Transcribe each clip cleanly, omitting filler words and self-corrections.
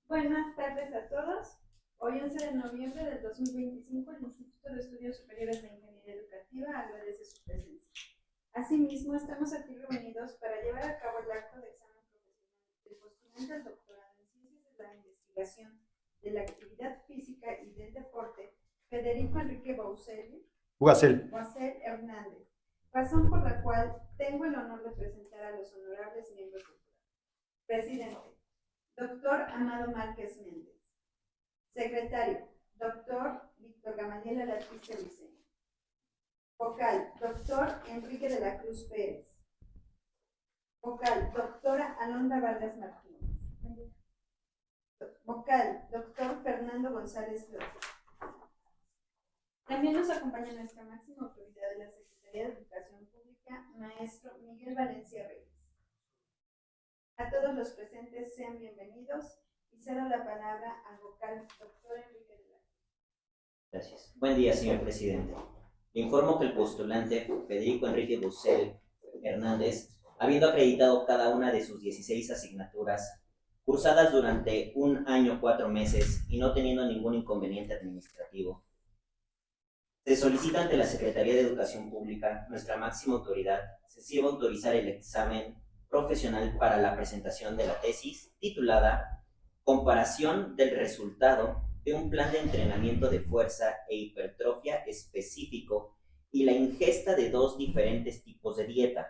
Buenas tardes a todos. Hoy, 11 de noviembre del 2025, el Instituto de Estudios Superiores de Ingeniería Educativa agradece su presencia. Asimismo, estamos aquí reunidos para llevar a cabo el acto de examen profesional del postulante al doctorado en Ciencias de la Investigación, de la Actividad Física y del Deporte, Federico Enrique Boisel Hernández, razón por la cual tengo el honor de presentar a los honorables miembros del jurado. Presidente, Doctor Amado Márquez Méndez. Secretario, Doctor Víctor Gamaliel Alatriste Briceño. Vocal, Doctor Enrique de la Cruz Pérez. Vocal, Doctora Alondra Vargas Martínez. Vocal, Doctor Fernando González Flores. También nos acompaña nuestra máxima autoridad de la Secretaría de Educación Pública, maestro Miguel Valencia Reyes. A todos los presentes sean bienvenidos y cedo la palabra al vocal doctor Enrique de la Cruz. Gracias. Buen día, señor presidente. Le informo que el postulante Federico Enrique Boisel Hernández, habiendo acreditado cada una de sus 16 asignaturas, cursadas durante 1 año 4 meses y no teniendo ningún inconveniente administrativo, se solicita ante la Secretaría de Educación Pública, nuestra máxima autoridad, se sirva autorizar el examen profesional para la presentación de la tesis titulada Comparación del resultado de un plan de entrenamiento de fuerza e hipertrofia específico y la ingesta de 2 diferentes tipos de dieta,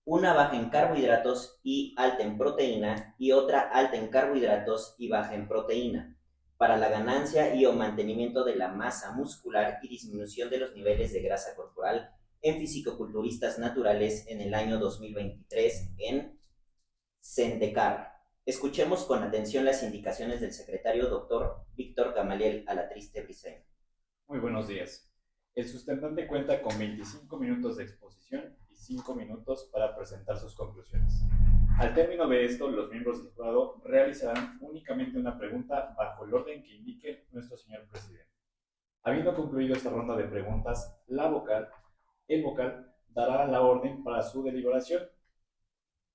una baja en carbohidratos y alta en proteína y otra alta en carbohidratos y baja en proteína, para la ganancia y o mantenimiento de la masa muscular y disminución de los niveles de grasa corporal en fisicoculturistas naturales en el año 2023 en Sendecar. Escuchemos con atención las indicaciones del secretario doctor Víctor Gamaliel Alatriste Briceño. Muy buenos días. El sustentante cuenta con 25 minutos de exposición y 5 minutos para presentar sus conclusiones. Al término de esto, los miembros del jurado realizarán únicamente una pregunta bajo el orden que indique nuestro señor presidente. Habiendo concluido esta ronda de preguntas, el vocal dará la orden para su deliberación.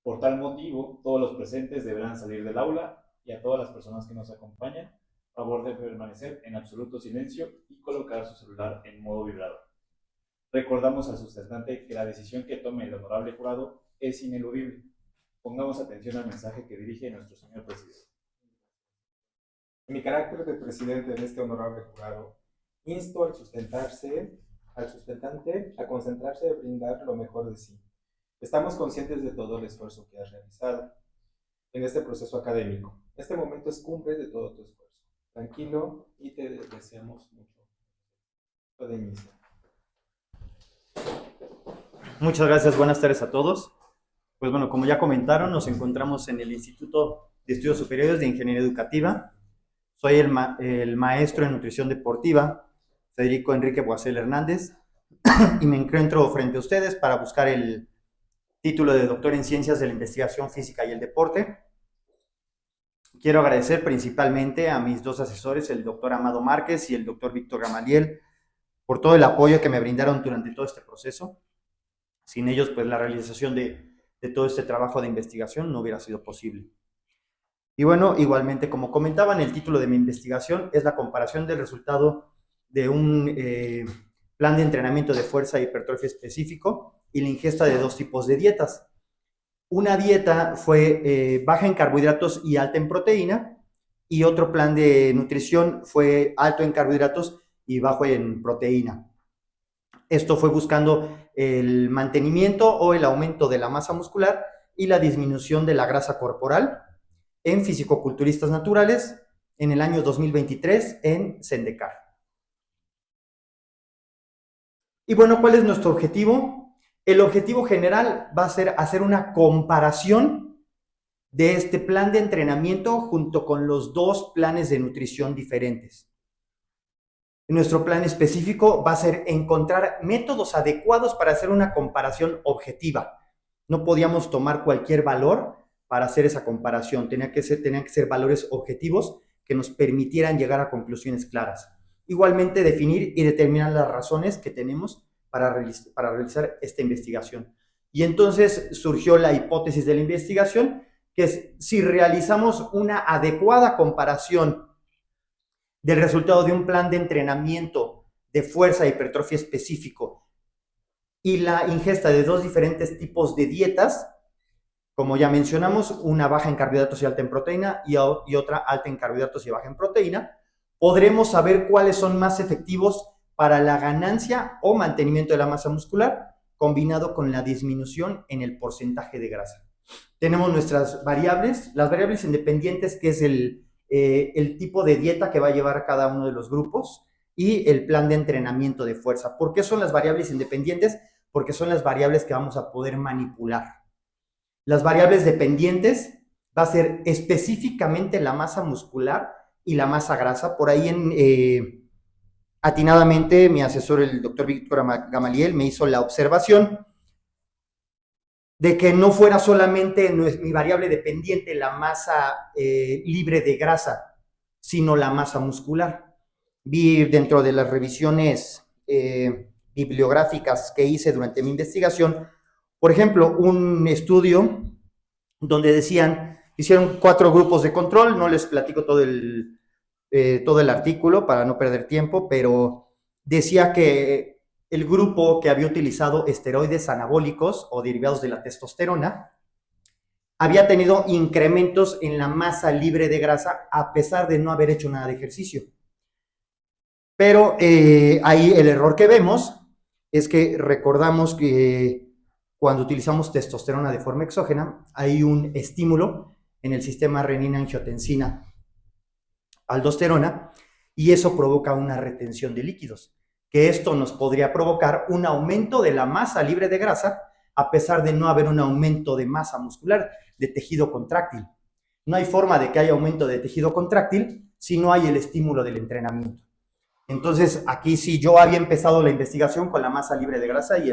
Por tal motivo, todos los presentes deberán salir del aula y a todas las personas que nos acompañan, favor de permanecer en absoluto silencio y colocar su celular en modo vibrador. Recordamos al sustentante que la decisión que tome el honorable jurado es ineludible. Pongamos atención al mensaje que dirige nuestro señor presidente. En mi carácter de presidente de este honorable jurado, insto al sustentante a concentrarse y brindar lo mejor de sí. Estamos conscientes de todo el esfuerzo que has realizado en este proceso académico. Este momento es cumbre de todo tu esfuerzo. Tranquilo y te deseamos mucho. Puede iniciar. Muchas gracias, buenas tardes a todos. Pues bueno, como ya comentaron, nos encontramos en el Instituto de Estudios Superiores de Ingeniería Educativa. Soy el maestro en nutrición deportiva, Federico Enrique Boisel Hernández, y me encuentro frente a ustedes para buscar el título de doctor en Ciencias de la Investigación Física y el Deporte. Quiero agradecer principalmente a mis 2 asesores, el doctor Amado Márquez y el doctor Víctor Gamaliel, por todo el apoyo que me brindaron durante todo este proceso. Sin ellos, pues la realización de todo este trabajo de investigación no hubiera sido posible. Y bueno, igualmente, como comentaban, el título de mi investigación es la comparación del resultado de un plan de entrenamiento de fuerza e hipertrofia específico y la ingesta de 2 tipos de dietas. Una dieta fue baja en carbohidratos y alta en proteína, y otro plan de nutrición fue alto en carbohidratos y bajo en proteína. Esto fue buscando el mantenimiento o el aumento de la masa muscular y la disminución de la grasa corporal en fisicoculturistas naturales en el año 2023 en Sendecar. Y bueno, ¿cuál es nuestro objetivo? El objetivo general va a ser hacer una comparación de este plan de entrenamiento junto con los 2 planes de nutrición diferentes. Nuestro plan específico va a ser encontrar métodos adecuados para hacer una comparación objetiva. No podíamos tomar cualquier valor para hacer esa comparación. Tenían que ser valores objetivos que nos permitieran llegar a conclusiones claras. Igualmente, definir y determinar las razones que tenemos para realizar esta investigación. Y entonces surgió la hipótesis de la investigación, que es si realizamos una adecuada comparación del resultado de un plan de entrenamiento de fuerza e hipertrofia específico y la ingesta de dos diferentes tipos de dietas, como ya mencionamos, una baja en carbohidratos y alta en proteína y otra alta en carbohidratos y baja en proteína, podremos saber cuáles son más efectivos para la ganancia o mantenimiento de la masa muscular, combinado con la disminución en el porcentaje de grasa. Tenemos nuestras variables, las variables independientes, que es el tipo de dieta que va a llevar cada uno de los grupos, y el plan de entrenamiento de fuerza. ¿Por qué son las variables independientes? Porque son las variables que vamos a poder manipular. Las variables dependientes va a ser específicamente la masa muscular y la masa grasa. Por ahí atinadamente mi asesor, el doctor Víctor Gamaliel, me hizo la observación de que no fuera solamente mi variable dependiente la masa libre de grasa, sino la masa muscular. Vi dentro de las revisiones bibliográficas que hice durante mi investigación, por ejemplo, un estudio donde hicieron 4 grupos de control, no les platico todo el artículo para no perder tiempo, pero decía que el grupo que había utilizado esteroides anabólicos o derivados de la testosterona había tenido incrementos en la masa libre de grasa a pesar de no haber hecho nada de ejercicio. Pero ahí el error que vemos es que recordamos que cuando utilizamos testosterona de forma exógena, hay un estímulo en el sistema renina-angiotensina-aldosterona y eso provoca una retención de líquidos, que esto nos podría provocar un aumento de la masa libre de grasa a pesar de no haber un aumento de masa muscular, de tejido contráctil. No hay forma de que haya aumento de tejido contráctil si no hay el estímulo del entrenamiento. Entonces, aquí sí, yo había empezado la investigación con la masa libre de grasa y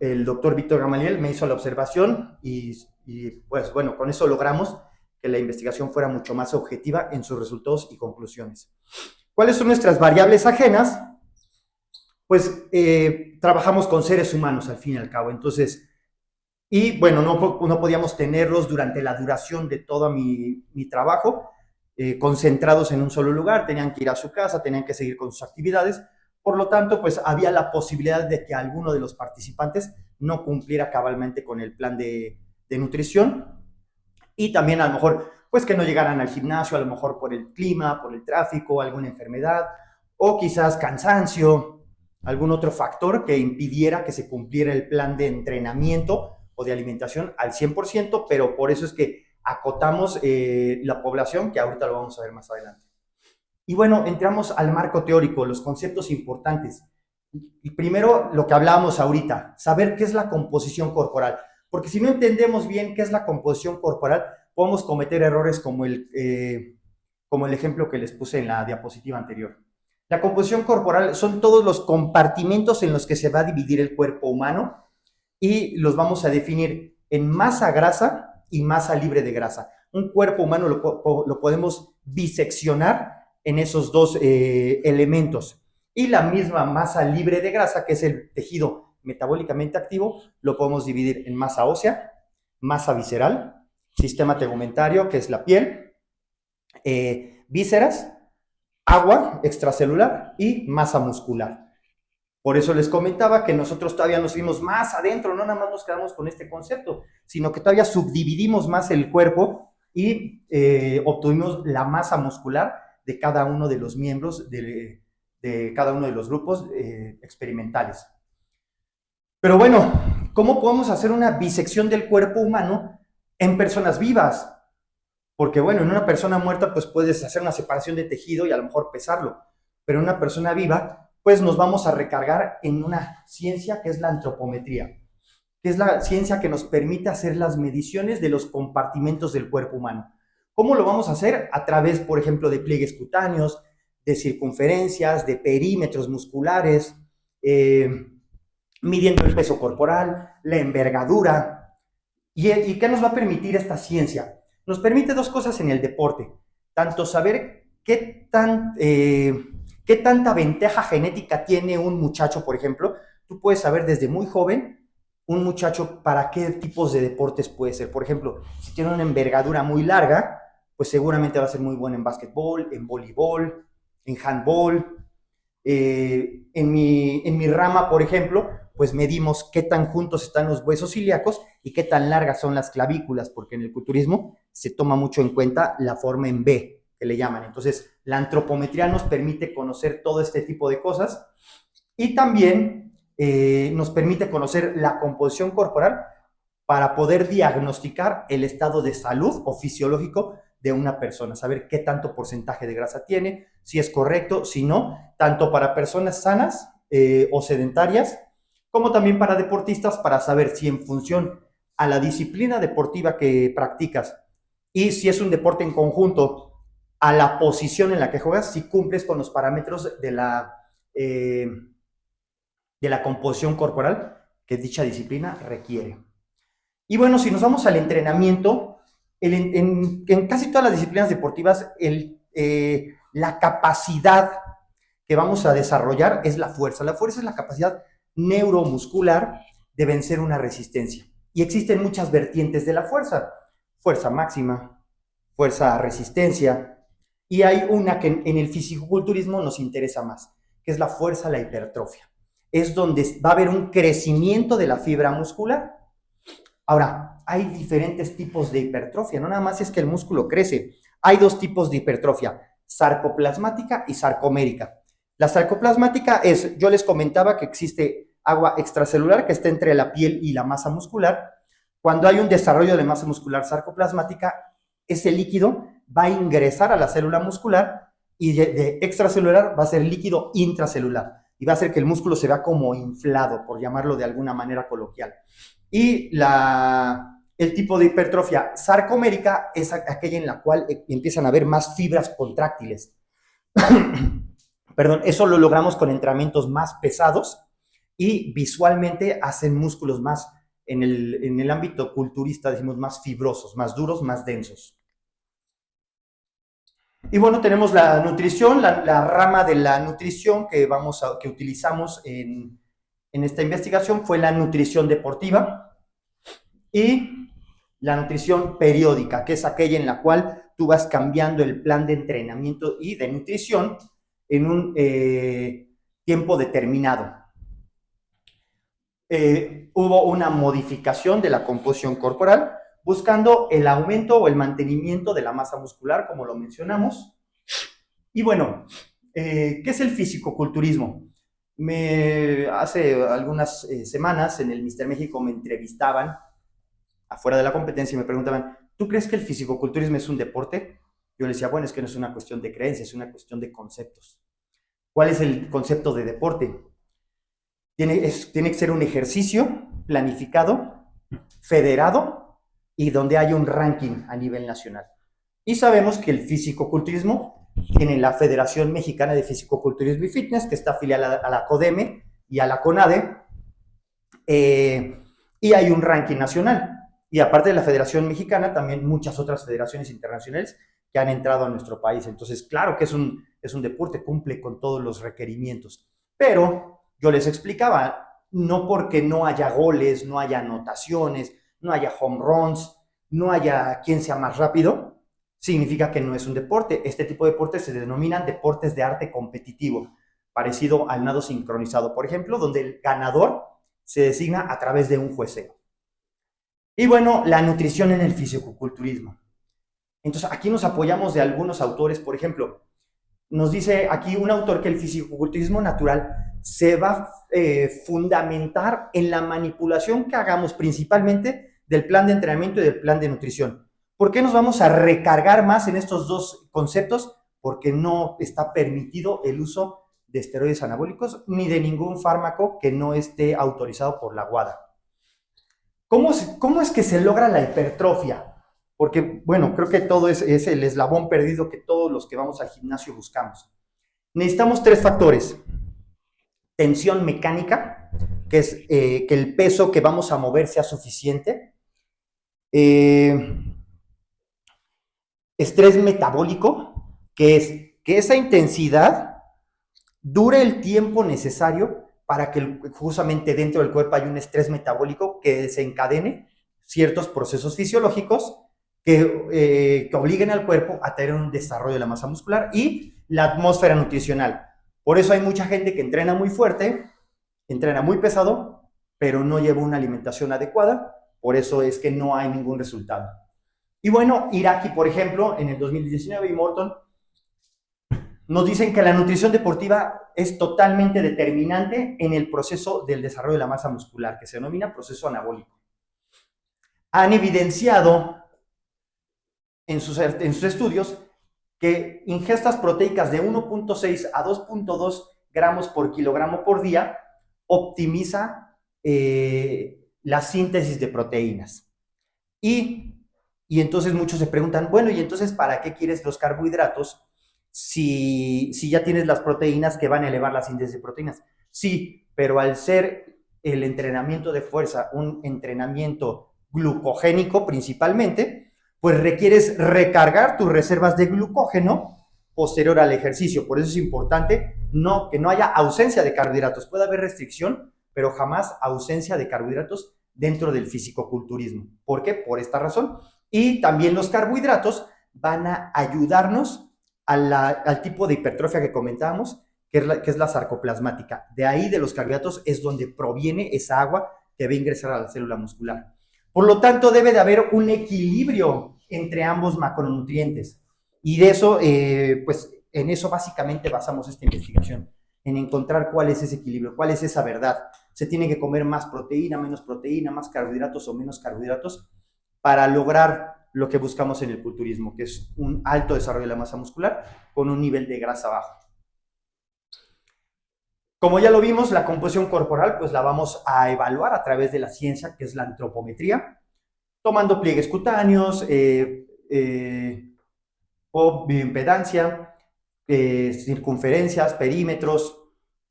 el doctor Víctor Gamaliel me hizo la observación y pues bueno, con eso logramos que la investigación fuera mucho más objetiva en sus resultados y conclusiones. ¿Cuáles son nuestras variables ajenas? Pues trabajamos con seres humanos al fin y al cabo, entonces, y bueno, no podíamos tenerlos durante la duración de todo mi trabajo, concentrados en un solo lugar, tenían que ir a su casa, tenían que seguir con sus actividades, por lo tanto, pues había la posibilidad de que alguno de los participantes no cumpliera cabalmente con el plan de nutrición y también a lo mejor, pues que no llegaran al gimnasio, a lo mejor por el clima, por el tráfico, alguna enfermedad o quizás cansancio, algún otro factor que impidiera que se cumpliera el plan de entrenamiento o de alimentación al 100%, pero por eso es que acotamos la población, que ahorita lo vamos a ver más adelante. Y bueno, entramos al marco teórico, los conceptos importantes. Y primero, lo que hablábamos ahorita, saber qué es la composición corporal. Porque si no entendemos bien qué es la composición corporal, podemos cometer errores como el ejemplo que les puse en la diapositiva anterior. La composición corporal son todos los compartimentos en los que se va a dividir el cuerpo humano y los vamos a definir en masa grasa y masa libre de grasa. Un cuerpo humano lo podemos biseccionar en esos dos elementos. Y la misma masa libre de grasa, que es el tejido metabólicamente activo, lo podemos dividir en masa ósea, masa visceral, sistema tegumentario, que es la piel, vísceras, agua extracelular y masa muscular. Por eso les comentaba que nosotros todavía nos fuimos más adentro, no nada más nos quedamos con este concepto, sino que todavía subdividimos más el cuerpo y obtuvimos la masa muscular de cada uno de los miembros de cada uno de los grupos experimentales. Pero bueno, ¿cómo podemos hacer una bisección del cuerpo humano en personas vivas? Porque bueno, en una persona muerta pues puedes hacer una separación de tejido y a lo mejor pesarlo, pero en una persona viva pues nos vamos a recargar en una ciencia que es la antropometría, que es la ciencia que nos permite hacer las mediciones de los compartimentos del cuerpo humano. ¿Cómo lo vamos a hacer? A través, por ejemplo, de pliegues cutáneos, de circunferencias, de perímetros musculares, midiendo el peso corporal, la envergadura. ¿Y qué nos va a permitir esta ciencia? Nos permite dos cosas en el deporte, tanto saber qué tanta ventaja genética tiene un muchacho, por ejemplo. Tú puedes saber desde muy joven un muchacho para qué tipos de deportes puede ser. Por ejemplo, si tiene una envergadura muy larga, pues seguramente va a ser muy bueno en básquetbol, en voleibol, en handball. En mi rama, por ejemplo, pues medimos qué tan juntos están los huesos ilíacos y qué tan largas son las clavículas, porque en el culturismo se toma mucho en cuenta la forma en B, que le llaman. Entonces, la antropometría nos permite conocer todo este tipo de cosas y también nos permite conocer la composición corporal para poder diagnosticar el estado de salud o fisiológico de una persona, saber qué tanto porcentaje de grasa tiene, si es correcto, si no, tanto para personas sanas o sedentarias, como también para deportistas, para saber si en función a la disciplina deportiva que practicas y si es un deporte en conjunto, a la posición en la que juegas, si cumples con los parámetros de la composición corporal que dicha disciplina requiere. Y bueno, si nos vamos al entrenamiento, en casi todas las disciplinas deportivas, la capacidad que vamos a desarrollar es la fuerza. La fuerza es la capacidad neuromuscular de vencer una resistencia. Y existen muchas vertientes de la fuerza. Fuerza máxima, fuerza resistencia. Y hay una que en el fisicoculturismo nos interesa más, que es la fuerza, la hipertrofia. Es donde va a haber un crecimiento de la fibra muscular. Ahora, hay diferentes tipos de hipertrofia, no nada más es que el músculo crece. Hay dos tipos de hipertrofia, sarcoplasmática y sarcomérica. La sarcoplasmática es, yo les comentaba que existe agua extracelular que está entre la piel y la masa muscular. Cuando hay un desarrollo de masa muscular sarcoplasmática, ese líquido va a ingresar a la célula muscular y de extracelular va a ser líquido intracelular y va a hacer que el músculo se vea como inflado, por llamarlo de alguna manera coloquial. Y el tipo de hipertrofia sarcomérica es aquella en la cual empiezan a haber más fibras contráctiles. Perdón, eso lo logramos con entrenamientos más pesados y visualmente hacen músculos más, en el ámbito culturista decimos más fibrosos, más duros, más densos. Y bueno, tenemos la nutrición, la rama de la nutrición que utilizamos en esta investigación fue la nutrición deportiva y la nutrición periódica, que es aquella en la cual tú vas cambiando el plan de entrenamiento y de nutrición en un tiempo determinado. Hubo una modificación de la composición corporal buscando el aumento o el mantenimiento de la masa muscular, como lo mencionamos. Y bueno, ¿qué es el fisicoculturismo? Hace algunas semanas en el Mister México me entrevistaban afuera de la competencia y me preguntaban, ¿tú crees que el fisicoculturismo es un deporte? Yo les decía, bueno, es que no es una cuestión de creencias, es una cuestión de conceptos. ¿Cuál es el concepto de deporte? Tiene que ser un ejercicio planificado, federado y donde haya un ranking a nivel nacional. Y sabemos que el fisicoculturismo tiene la Federación Mexicana de Fisicoculturismo y Fitness, que está afiliada a la CODEME y a la CONADE, y hay un ranking nacional. Y aparte de la Federación Mexicana, también muchas otras federaciones internacionales que han entrado a nuestro país. Entonces, claro que es un deporte, cumple con todos los requerimientos. Pero yo les explicaba, no porque no haya goles, no haya anotaciones, no haya home runs, no haya quien sea más rápido, significa que no es un deporte. Este tipo de deportes se denominan deportes de arte competitivo, parecido al nado sincronizado, por ejemplo, donde el ganador se designa a través de un jueceo. Y bueno, la nutrición en el fisicoculturismo. Entonces, aquí nos apoyamos de algunos autores, por ejemplo, nos dice aquí un autor que el fisicoculturismo natural se va a fundamentar en la manipulación que hagamos principalmente del plan de entrenamiento y del plan de nutrición. ¿Por qué nos vamos a recargar más en estos dos conceptos? Porque no está permitido el uso de esteroides anabólicos ni de ningún fármaco que no esté autorizado por la WADA. ¿Cómo es que se logra la hipertrofia? Porque, bueno, creo que todo es el eslabón perdido que todos los que vamos al gimnasio buscamos. Necesitamos 3 factores. Tensión mecánica, que es que el peso que vamos a mover sea suficiente. Estrés metabólico, que es que esa intensidad dure el tiempo necesario para que justamente dentro del cuerpo haya un estrés metabólico que desencadene ciertos procesos fisiológicos que obliguen al cuerpo a tener un desarrollo de la masa muscular y la atmósfera nutricional. Por eso hay mucha gente que entrena muy fuerte, entrena muy pesado, pero no lleva una alimentación adecuada, por eso es que no hay ningún resultado. Y bueno, Iraqi, por ejemplo, en el 2019 y Morton nos dicen que la nutrición deportiva es totalmente determinante en el proceso del desarrollo de la masa muscular, que se denomina proceso anabólico. Han evidenciado en sus estudios que ingestas proteicas de 1.6 a 2.2 gramos por kilogramo por día optimiza la síntesis de proteínas. Y entonces muchos se preguntan, bueno, ¿y entonces para qué quieres los carbohidratos si ya tienes las proteínas que van a elevar la síntesis de proteínas? Sí, pero al ser el entrenamiento de fuerza un entrenamiento glucogénico principalmente, pues requieres recargar tus reservas de glucógeno posterior al ejercicio. Por eso es importante que no haya ausencia de carbohidratos. Puede haber restricción, pero jamás ausencia de carbohidratos dentro del fisicoculturismo. ¿Por qué? Por esta razón. Y también los carbohidratos van a ayudarnos al tipo de hipertrofia que comentábamos, que es la sarcoplasmática. De ahí, de los carbohidratos, es donde proviene esa agua que va a ingresar a la célula muscular. Por lo tanto, debe de haber un equilibrio entre ambos macronutrientes. Y de eso, pues en eso básicamente basamos esta investigación, en encontrar cuál es ese equilibrio, cuál es esa verdad. Se tiene que comer más proteína, menos proteína, más carbohidratos o menos carbohidratos para lograr lo que buscamos en el culturismo, que es un alto desarrollo de la masa muscular con un nivel de grasa bajo. Como ya lo vimos, la composición corporal pues la vamos a evaluar a través de la ciencia, que es la antropometría, tomando pliegues cutáneos, o bioimpedancia, circunferencias, perímetros,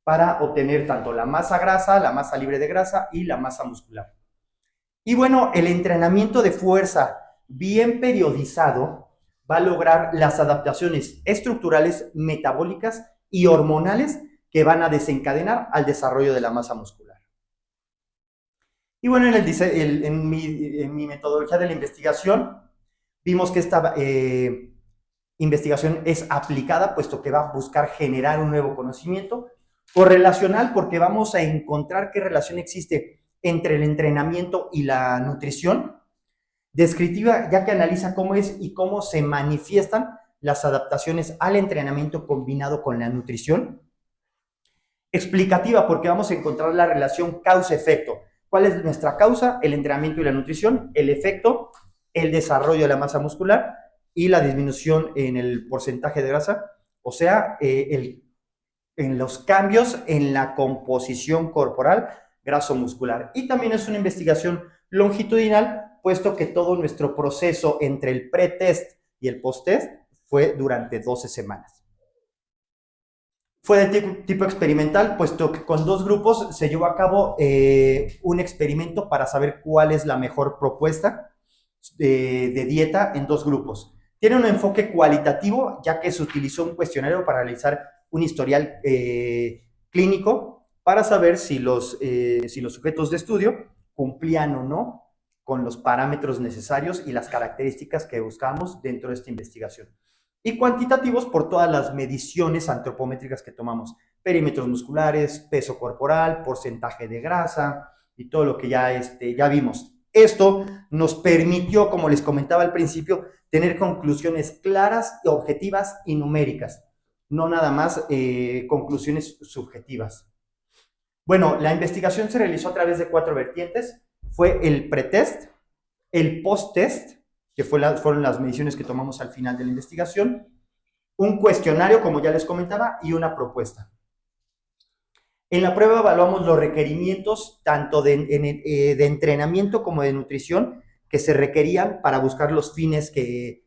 para obtener tanto la masa grasa, la masa libre de grasa y la masa muscular. Y bueno, el entrenamiento de fuerza bien periodizado va a lograr las adaptaciones estructurales, metabólicas y hormonales que van a desencadenar al desarrollo de la masa muscular. Y bueno, en mi metodología de la investigación, vimos que esta investigación es aplicada, puesto que va a buscar generar un nuevo conocimiento, correlacional, porque vamos a encontrar qué relación existe entre el entrenamiento y la nutrición, descriptiva, ya que analiza cómo es y cómo se manifiestan las adaptaciones al entrenamiento combinado con la nutrición, explicativa, porque vamos a encontrar la relación causa-efecto. ¿Cuál es nuestra causa? El entrenamiento y la nutrición. El efecto, el desarrollo de la masa muscular y la disminución en el porcentaje de grasa, o sea, en los cambios en la composición corporal graso-muscular. Y también es una investigación longitudinal, puesto que todo nuestro proceso entre el pre-test y el post-test fue durante 12 semanas. Fue de tipo experimental, puesto que con 2 grupos se llevó a cabo un experimento para saber cuál es la mejor propuesta de dieta en 2 grupos. Tiene un enfoque cualitativo, ya que se utilizó un cuestionario para realizar un historial clínico para saber si los sujetos de estudio cumplían o no con los parámetros necesarios y las características que buscamos dentro de esta investigación. Y cuantitativos por todas las mediciones antropométricas que tomamos, perímetros musculares, peso corporal, porcentaje de grasa y todo lo que ya vimos. Esto nos permitió, como les comentaba al principio, tener conclusiones claras, objetivas y numéricas, no nada más conclusiones subjetivas. Bueno, la investigación se realizó a través de 4 vertientes. Fue el pretest, el post-test, que fueron las mediciones que tomamos al final de la investigación, un cuestionario, como ya les comentaba, y una propuesta. En la prueba evaluamos los requerimientos tanto de entrenamiento como de nutrición que se requerían para buscar los fines que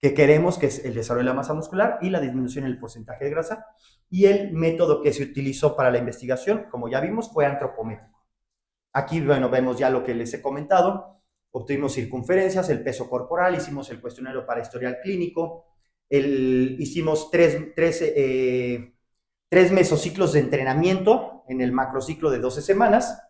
queremos, que es el desarrollo de la masa muscular y la disminución en el porcentaje de grasa. Y el método que se utilizó para la investigación, como ya vimos, fue antropométrico. Aquí, bueno, vemos ya lo que les he comentado. Obtuvimos circunferencias, el peso corporal, hicimos el cuestionario para historial clínico, hicimos tres mesociclos de entrenamiento en el macrociclo de 12 semanas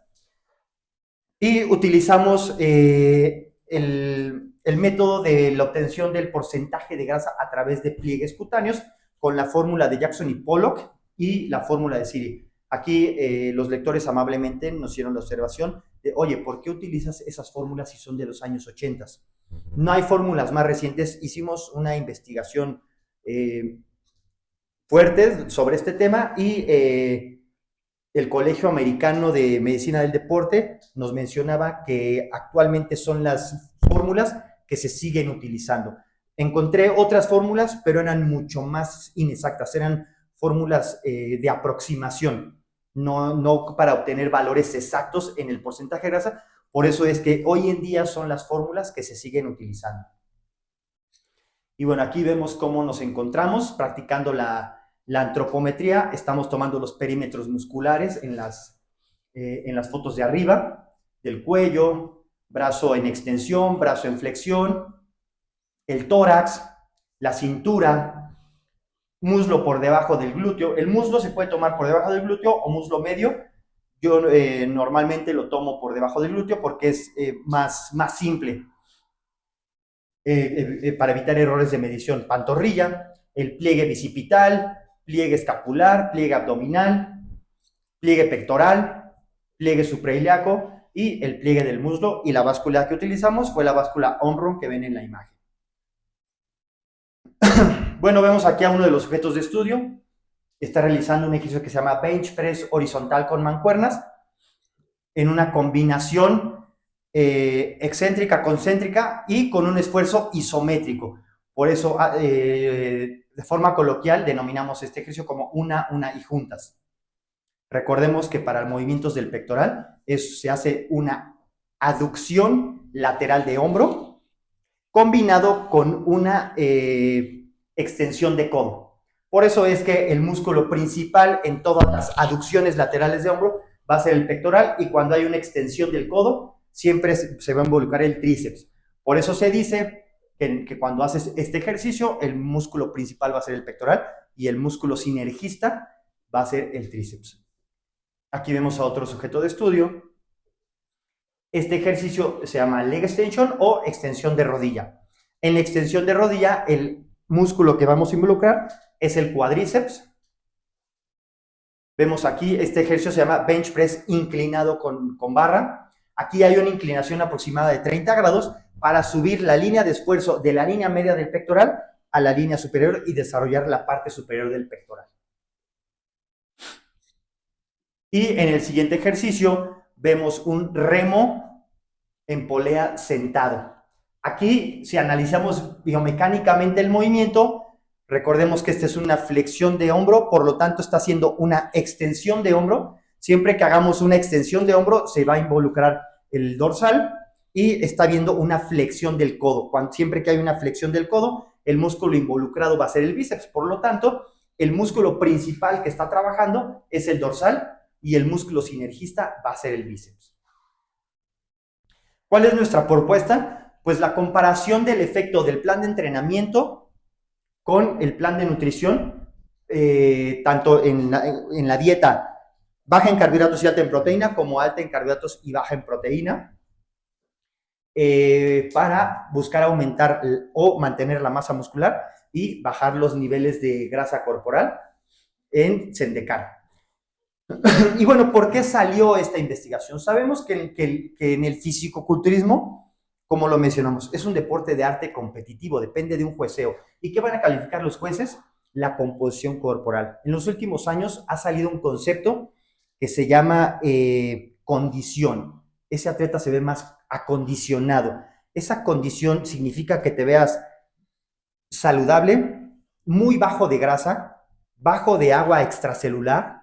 y utilizamos el método de la obtención del porcentaje de grasa a través de pliegues cutáneos con la fórmula de Jackson y Pollock y la fórmula de Siri. Aquí los lectores amablemente nos hicieron la observación de, oye, ¿por qué utilizas esas fórmulas si son de los años 80? No hay fórmulas más recientes. Hicimos una investigación fuerte sobre este tema y el Colegio Americano de Medicina del Deporte nos mencionaba que actualmente son las fórmulas que se siguen utilizando. Encontré otras fórmulas, pero eran mucho más inexactas, eran fórmulas de aproximación, no para obtener valores exactos en el porcentaje de grasa. Por eso es que hoy en día son las fórmulas que se siguen utilizando. Y bueno, aquí vemos cómo nos encontramos practicando la antropometría. Estamos tomando los perímetros musculares en las fotos de arriba, del cuello, brazo en extensión, brazo en flexión, el tórax, la cintura, muslo por debajo del glúteo. El muslo se puede tomar por debajo del glúteo o muslo medio. Yo normalmente lo tomo por debajo del glúteo porque es más simple para evitar errores de medición. Pantorrilla, el pliegue bicipital, pliegue escapular, pliegue abdominal, pliegue pectoral, pliegue suprailíaco y el pliegue del muslo. Y la báscula que utilizamos fue la báscula Omron que ven en la imagen. Bueno, vemos aquí a uno de los sujetos de estudio. Está realizando un ejercicio que se llama bench press horizontal con mancuernas en una combinación excéntrica, concéntrica y con un esfuerzo isométrico. Por eso, de forma coloquial, denominamos este ejercicio como una y juntas. Recordemos que para movimientos del pectoral se hace una aducción lateral de hombro combinado con una extensión de codo. Por eso es que el músculo principal en todas las aducciones laterales de hombro va a ser el pectoral y cuando hay una extensión del codo siempre se va a involucrar el tríceps. Por eso se dice que cuando haces este ejercicio el músculo principal va a ser el pectoral y el músculo sinergista va a ser el tríceps. Aquí vemos a otro sujeto de estudio. Este ejercicio se llama leg extension o extensión de rodilla. En la extensión de rodilla, el músculo que vamos a involucrar es el cuádriceps. Vemos aquí, este ejercicio se llama bench press inclinado con barra. Aquí hay una inclinación aproximada de 30 grados para subir la línea de esfuerzo de la línea media del pectoral a la línea superior y desarrollar la parte superior del pectoral. Y en el siguiente ejercicio vemos un remo en polea sentado. Aquí, si analizamos biomecánicamente el movimiento, recordemos que esta es una flexión de hombro, por lo tanto está haciendo una extensión de hombro. Siempre que hagamos una extensión de hombro se va a involucrar el dorsal y está viendo una flexión del codo. Siempre que hay una flexión del codo, el músculo involucrado va a ser el bíceps. Por lo tanto, el músculo principal que está trabajando es el dorsal y el músculo sinergista va a ser el bíceps. ¿Cuál es nuestra propuesta? Pues la comparación del efecto del plan de entrenamiento con el plan de nutrición, tanto en la dieta baja en carbohidratos y alta en proteína, como alta en carbohidratos y baja en proteína, para buscar aumentar o mantener la masa muscular y bajar los niveles de grasa corporal en Sendecar. Y bueno, ¿por qué salió esta investigación? Sabemos que en el fisicoculturismo, como lo mencionamos, es un deporte de arte competitivo, depende de un jueceo. ¿Y qué van a calificar los jueces? La composición corporal. En los últimos años ha salido un concepto que se llama condición. Ese atleta se ve más acondicionado. Esa condición significa que te veas saludable, muy bajo de grasa, bajo de agua extracelular,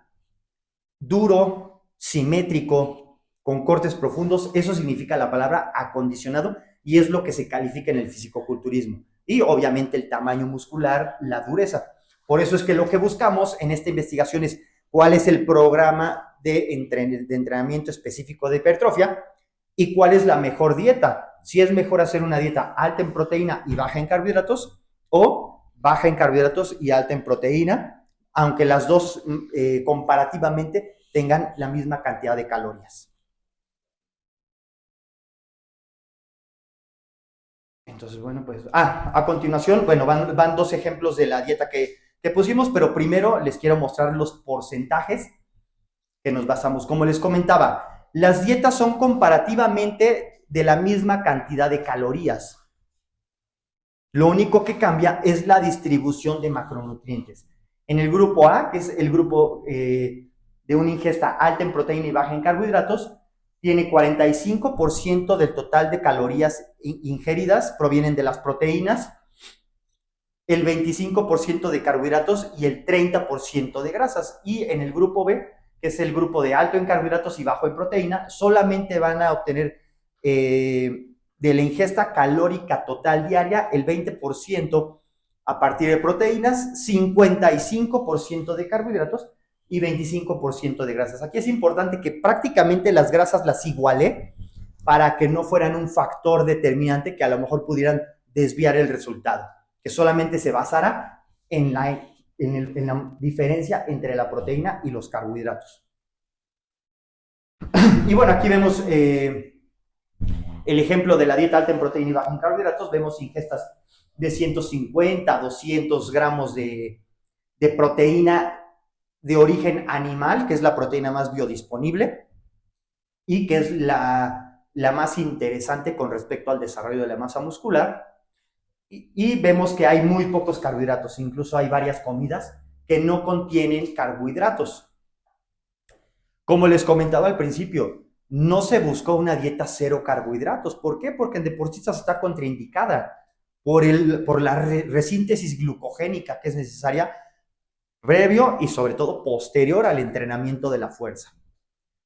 duro, simétrico, con cortes profundos. Eso significa la palabra acondicionado y es lo que se califica en el fisicoculturismo. Y obviamente el tamaño muscular, la dureza. Por eso es que lo que buscamos en esta investigación es cuál es el programa de entrenamiento específico de hipertrofia y cuál es la mejor dieta. Si es mejor hacer una dieta alta en proteína y baja en carbohidratos o baja en carbohidratos y alta en proteína, aunque las dos comparativamente tengan la misma cantidad de calorías. Entonces, bueno, pues, a continuación, bueno, van dos ejemplos de la dieta que pusimos, pero primero les quiero mostrar los porcentajes que nos basamos. Como les comentaba, las dietas son comparativamente de la misma cantidad de calorías. Lo único que cambia es la distribución de macronutrientes. En el grupo A, que es el grupo de una ingesta alta en proteína y baja en carbohidratos, tiene 45% del total de calorías ingeridas provienen de las proteínas, el 25% de carbohidratos y el 30% de grasas. Y en el grupo B, que es el grupo de alto en carbohidratos y bajo en proteína, solamente van a obtener de la ingesta calórica total diaria el 20% a partir de proteínas, 55% de carbohidratos y 25% de grasas. Aquí es importante que prácticamente las grasas las igualé para que no fueran un factor determinante que a lo mejor pudieran desviar el resultado, que solamente se basara en la diferencia entre la proteína y los carbohidratos. Y bueno, aquí vemos el ejemplo de la dieta alta en proteína y baja en carbohidratos. Vemos ingestas de 150 a 200 gramos de proteína de origen animal, que es la proteína más biodisponible y que es la más interesante con respecto al desarrollo de la masa muscular. Y vemos que hay muy pocos carbohidratos, incluso hay varias comidas que no contienen carbohidratos. Como les comentaba al principio, no se buscó una dieta cero carbohidratos. ¿Por qué? Porque en deportistas está contraindicada por la resíntesis glucogénica que es necesaria previo y sobre todo posterior al entrenamiento de la fuerza.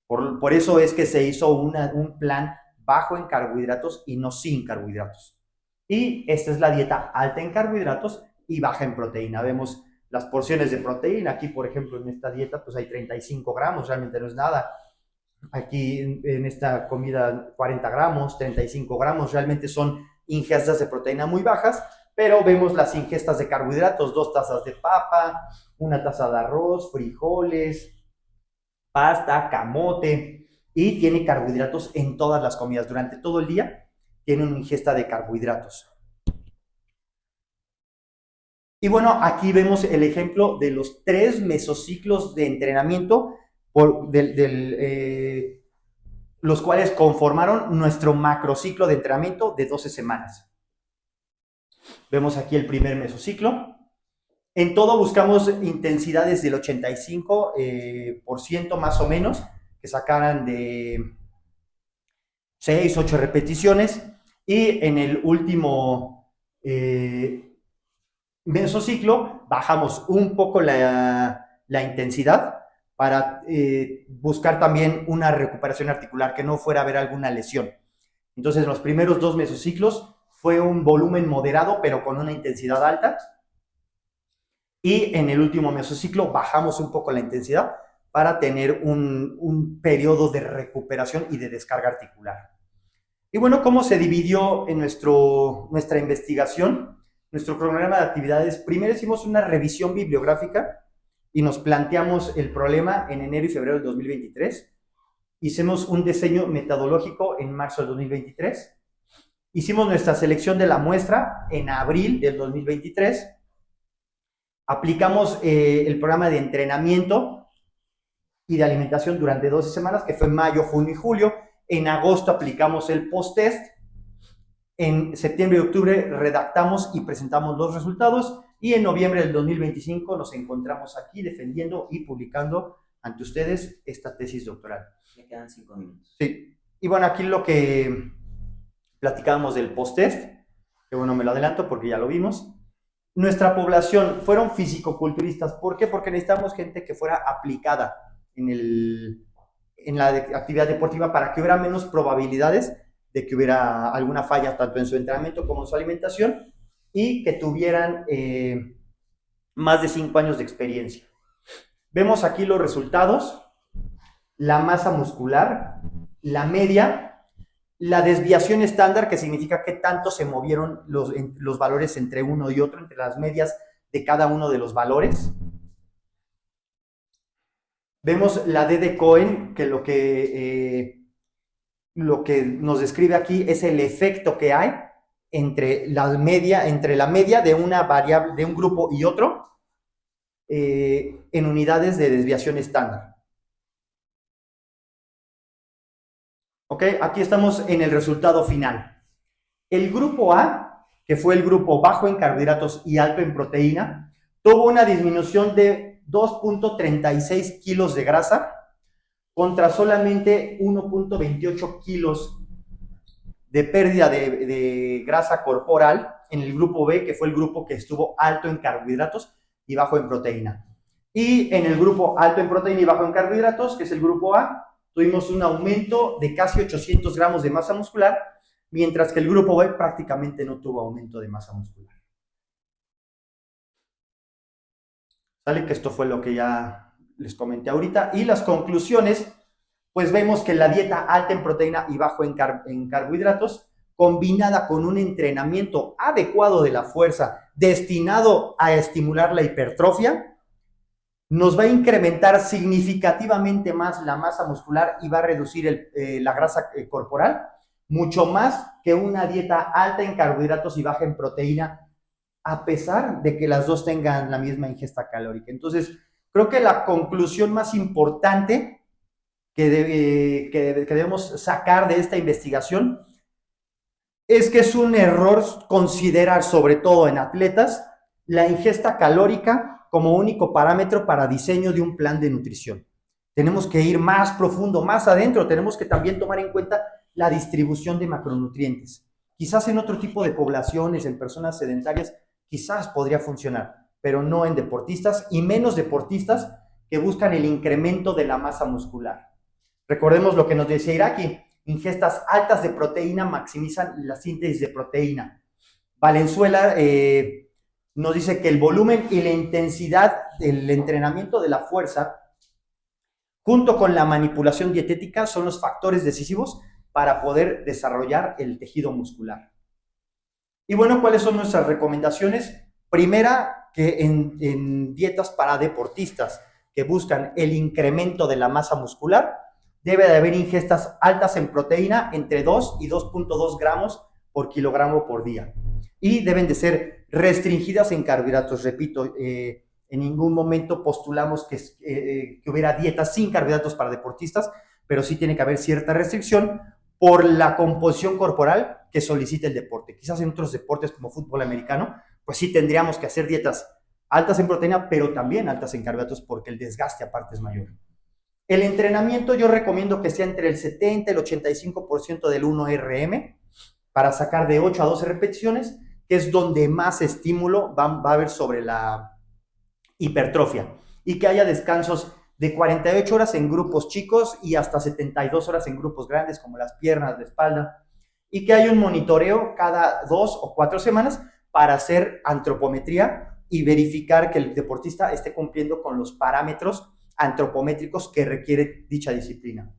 Por eso es que se hizo un plan bajo en carbohidratos y no sin carbohidratos. Y esta es la dieta alta en carbohidratos y baja en proteína. Vemos las porciones de proteína. Aquí, por ejemplo, en esta dieta pues hay 35 gramos, realmente no es nada. Aquí en esta comida 40 gramos, 35 gramos, realmente son ingestas de proteína muy bajas, pero vemos las ingestas de carbohidratos, 2 tazas de papa, 1 taza de arroz, frijoles, pasta, camote, y tiene carbohidratos en todas las comidas. Durante todo el día tiene una ingesta de carbohidratos. Y bueno, aquí vemos el ejemplo de los 3 mesociclos de entrenamiento los cuales conformaron nuestro macrociclo de entrenamiento de 12 semanas. Vemos aquí el primer mesociclo. En todo buscamos intensidades del 85% más o menos, que sacaran de 6, 8 repeticiones. Y en el último mesociclo bajamos un poco la intensidad para buscar también una recuperación articular, que no fuera a haber alguna lesión. Entonces, en los primeros 2 mesociclos fue un volumen moderado, pero con una intensidad alta. Y en el último mesociclo bajamos un poco la intensidad para tener un periodo de recuperación y de descarga articular. Y bueno, ¿cómo se dividió en nuestra investigación? Nuestro cronograma de actividades. Primero hicimos una revisión bibliográfica y nos planteamos el problema en enero y febrero del 2023. Hicimos un diseño metodológico en marzo del 2023. Hicimos nuestra selección de la muestra en abril del 2023. Aplicamos el programa de entrenamiento y de alimentación durante 12 semanas, que fue mayo, junio y julio. En agosto aplicamos el post-test. En septiembre y octubre redactamos y presentamos los resultados. Y en noviembre del 2025 nos encontramos aquí defendiendo y publicando ante ustedes esta tesis doctoral. Me quedan 5 minutos. Sí. Y bueno, aquí lo que platicábamos del post-test, que bueno, me lo adelanto porque ya lo vimos. Nuestra población fueron fisicoculturistas. ¿Por qué? Porque necesitamos gente que fuera aplicada en la actividad deportiva para que hubiera menos probabilidades de que hubiera alguna falla tanto en su entrenamiento como en su alimentación y que tuvieran más de 5 años de experiencia. Vemos aquí los resultados, la masa muscular, la media, la desviación estándar, que significa qué tanto se movieron los valores entre uno y otro, entre las medias de cada uno de los valores. vemos la D de Cohen, que lo que nos describe aquí es el efecto que hay entre la media de una variable, de un grupo y otro, en unidades de desviación estándar. ¿Ok? Aquí estamos en el resultado final. El grupo A, que fue el grupo bajo en carbohidratos y alto en proteína, tuvo una disminución de 2.36 kilos de grasa contra solamente 1.28 kilos de pérdida de grasa corporal en el grupo B, que fue el grupo que estuvo alto en carbohidratos y bajo en proteína. Y en el grupo alto en proteína y bajo en carbohidratos, que es el grupo A, tuvimos un aumento de casi 800 gramos de masa muscular, mientras que el grupo B prácticamente no tuvo aumento de masa muscular. ¿Sale? Que esto fue lo que ya les comenté ahorita. Y las conclusiones, pues vemos que la dieta alta en proteína y bajo en carbohidratos, combinada con un entrenamiento adecuado de la fuerza destinado a estimular la hipertrofia, nos va a incrementar significativamente más la masa muscular y va a reducir la grasa corporal, mucho más que una dieta alta en carbohidratos y baja en proteína, a pesar de que las dos tengan la misma ingesta calórica. Entonces, creo que la conclusión más importante que debemos sacar de esta investigación es que es un error considerar, sobre todo en atletas, la ingesta calórica como único parámetro para diseño de un plan de nutrición. Tenemos que ir más profundo, más adentro, tenemos que también tomar en cuenta la distribución de macronutrientes. Quizás en otro tipo de poblaciones, en personas sedentarias, quizás podría funcionar, pero no en deportistas y menos deportistas que buscan el incremento de la masa muscular. Recordemos lo que nos decía Iraqi, ingestas altas de proteína maximizan la síntesis de proteína. Valenzuela nos dice que el volumen y la intensidad del entrenamiento de la fuerza, junto con la manipulación dietética, son los factores decisivos para poder desarrollar el tejido muscular. Y bueno, ¿cuáles son nuestras recomendaciones? Primera, que en dietas para deportistas que buscan el incremento de la masa muscular, debe de haber ingestas altas en proteína entre 2 y 2.2 gramos por kilogramo por día. Y deben de ser restringidas en carbohidratos. Repito, en ningún momento postulamos que hubiera dietas sin carbohidratos para deportistas, pero sí tiene que haber cierta restricción por la composición corporal que solicita el deporte. Quizás en otros deportes como fútbol americano, pues sí tendríamos que hacer dietas altas en proteína, pero también altas en carbohidratos porque el desgaste aparte es mayor. El entrenamiento yo recomiendo que sea entre el 70 y el 85% del 1RM para sacar de 8 a 12 repeticiones, que es donde más estímulo va a haber sobre la hipertrofia, y que haya descansos de 48 horas en grupos chicos y hasta 72 horas en grupos grandes como las piernas, la espalda, y que haya un monitoreo cada 2 o 4 semanas para hacer antropometría y verificar que el deportista esté cumpliendo con los parámetros antropométricos que requiere dicha disciplina.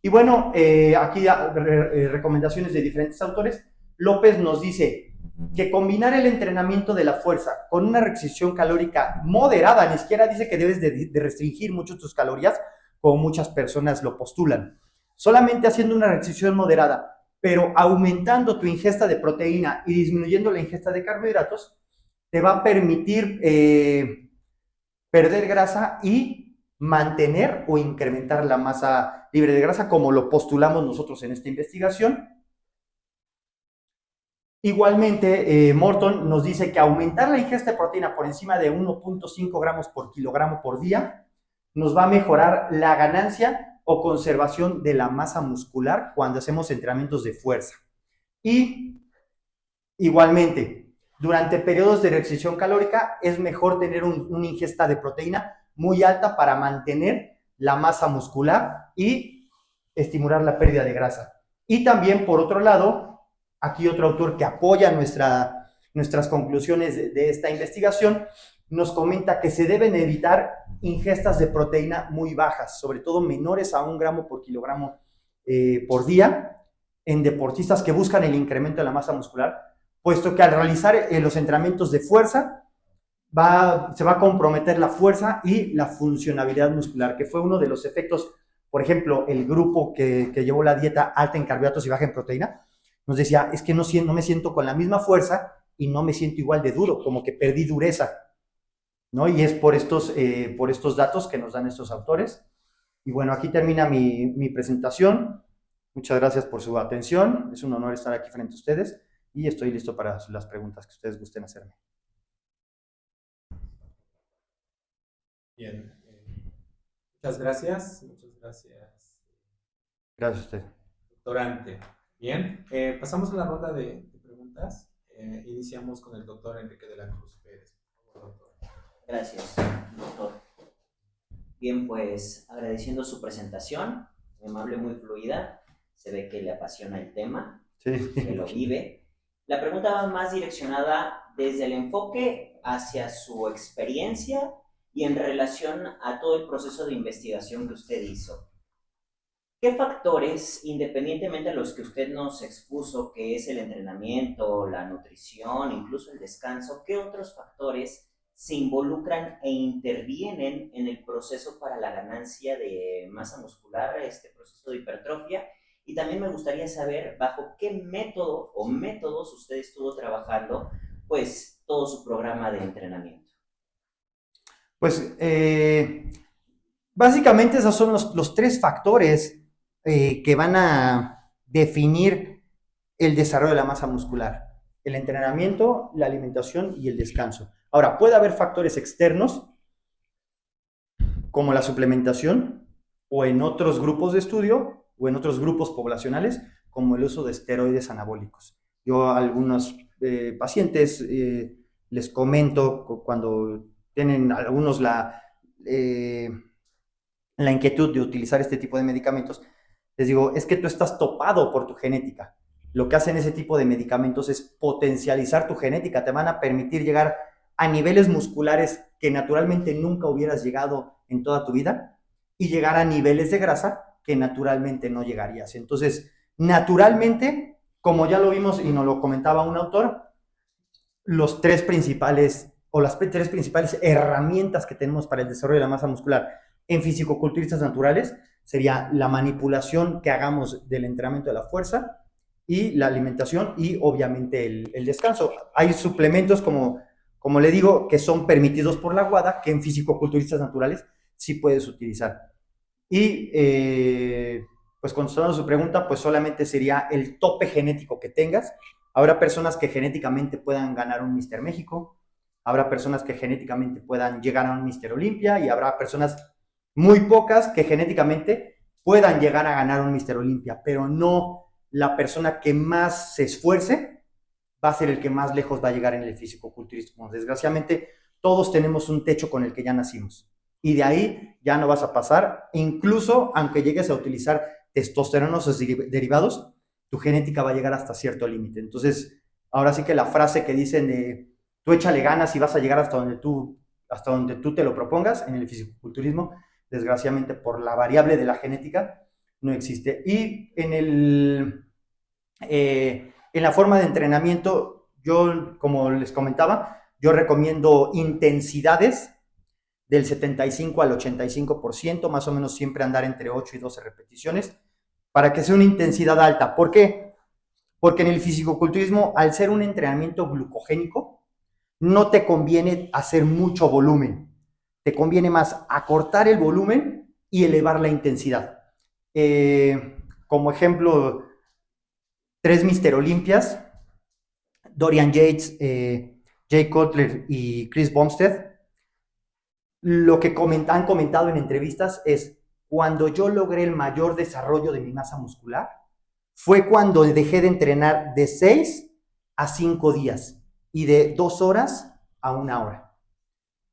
Y bueno, aquí recomendaciones de diferentes autores. López nos dice que combinar el entrenamiento de la fuerza con una restricción calórica moderada, ni siquiera dice que debes de restringir mucho tus calorías, como muchas personas lo postulan. Solamente haciendo una restricción moderada, pero aumentando tu ingesta de proteína y disminuyendo la ingesta de carbohidratos, te va a permitir perder grasa y mantener o incrementar la masa libre de grasa, como lo postulamos nosotros en esta investigación. Igualmente, Morton nos dice que aumentar la ingesta de proteína por encima de 1.5 gramos por kilogramo por día nos va a mejorar la ganancia o conservación de la masa muscular cuando hacemos entrenamientos de fuerza. Y igualmente, durante periodos de restricción calórica es mejor tener una ingesta de proteína muy alta para mantener la masa muscular y estimular la pérdida de grasa. Y también, por otro lado, aquí otro autor que apoya nuestras conclusiones de esta investigación nos comenta que se deben evitar ingestas de proteína muy bajas, sobre todo menores a 1 gramo por kilogramo por día, en deportistas que buscan el incremento de la masa muscular, puesto que al realizar los entrenamientos de fuerza se va a comprometer la fuerza y la funcionalidad muscular, que fue uno de los efectos. Por ejemplo, el grupo que llevó la dieta alta en carbohidratos y baja en proteína, nos decía, es que no me siento con la misma fuerza y no me siento igual de duro, como que perdí dureza, ¿no? Y es por estos datos que nos dan estos autores. Y bueno, aquí termina mi presentación. Muchas gracias por su atención. Es un honor estar aquí frente a ustedes y estoy listo para las preguntas que ustedes gusten hacerme. Bien. Muchas gracias. Muchas gracias. Gracias a usted. Doctorante. Bien. Pasamos a la ronda de preguntas. Iniciamos con el doctor Enrique de la Cruz Pérez. Por favor, doctor. Gracias, doctor. Bien, pues agradeciendo su presentación, muy amable, muy fluida. Se ve que le apasiona el tema, Sí. que lo vive. La pregunta va más direccionada desde el enfoque hacia su experiencia y en relación a todo el proceso de investigación que usted hizo. ¿Qué factores, independientemente de los que usted nos expuso, que es el entrenamiento, la nutrición, incluso el descanso, qué otros factores se involucran e intervienen en el proceso para la ganancia de masa muscular, este proceso de hipertrofia? Y también me gustaría saber bajo qué método o métodos usted estuvo trabajando, pues, todo su programa de entrenamiento. Pues básicamente esos son los tres factores que van a definir el desarrollo de la masa muscular: el entrenamiento, la alimentación y el descanso. Ahora, puede haber factores externos como la suplementación o en otros grupos de estudio o en otros grupos poblacionales como el uso de esteroides anabólicos. Yo a algunos pacientes les comento cuando tienen algunos la inquietud de utilizar este tipo de medicamentos, les digo, es que tú estás topado por tu genética. Lo que hacen ese tipo de medicamentos es potencializar tu genética, te van a permitir llegar a niveles musculares que naturalmente nunca hubieras llegado en toda tu vida y llegar a niveles de grasa que naturalmente no llegarías. Entonces, naturalmente, como ya lo vimos y nos lo comentaba un autor, las tres principales herramientas que tenemos para el desarrollo de la masa muscular en fisicoculturistas naturales sería la manipulación que hagamos del entrenamiento de la fuerza y la alimentación y obviamente el descanso. Hay suplementos como le digo, que son permitidos por la WADA, que en fisicoculturistas naturales sí puedes utilizar. Y pues contestando a su pregunta, pues solamente sería el tope genético que tengas. Habrá personas que genéticamente puedan ganar un Mister México, habrá personas que genéticamente puedan llegar a un Mister Olimpia y habrá personas muy pocas que genéticamente puedan llegar a ganar un Mister Olimpia, pero no la persona que más se esfuerce va a ser el que más lejos va a llegar en el fisicoculturismo. Desgraciadamente, todos tenemos un techo con el que ya nacimos y de ahí ya no vas a pasar, incluso aunque llegues a utilizar testosteronas o derivados, tu genética va a llegar hasta cierto límite. Entonces, ahora sí que la frase que dicen de tú échale ganas y vas a llegar hasta donde tú te lo propongas en el fisicoculturismo, desgraciadamente por la variable de la genética no existe. Y en la forma de entrenamiento, yo, como les comentaba, yo recomiendo intensidades del 75 al 85%, más o menos siempre andar entre 8 y 12 repeticiones, para que sea una intensidad alta. ¿Por qué? Porque en el fisicoculturismo, al ser un entrenamiento glucogénico, no te conviene hacer mucho volumen. Te conviene más acortar el volumen y elevar la intensidad. Como ejemplo, 3 Mister Olimpias, Dorian Yates, Jay Cutler y Chris Bumstead, lo que han comentado en entrevistas es: cuando yo logré el mayor desarrollo de mi masa muscular, fue cuando dejé de entrenar de 6 a 5 días y de 2 horas a 1 hora,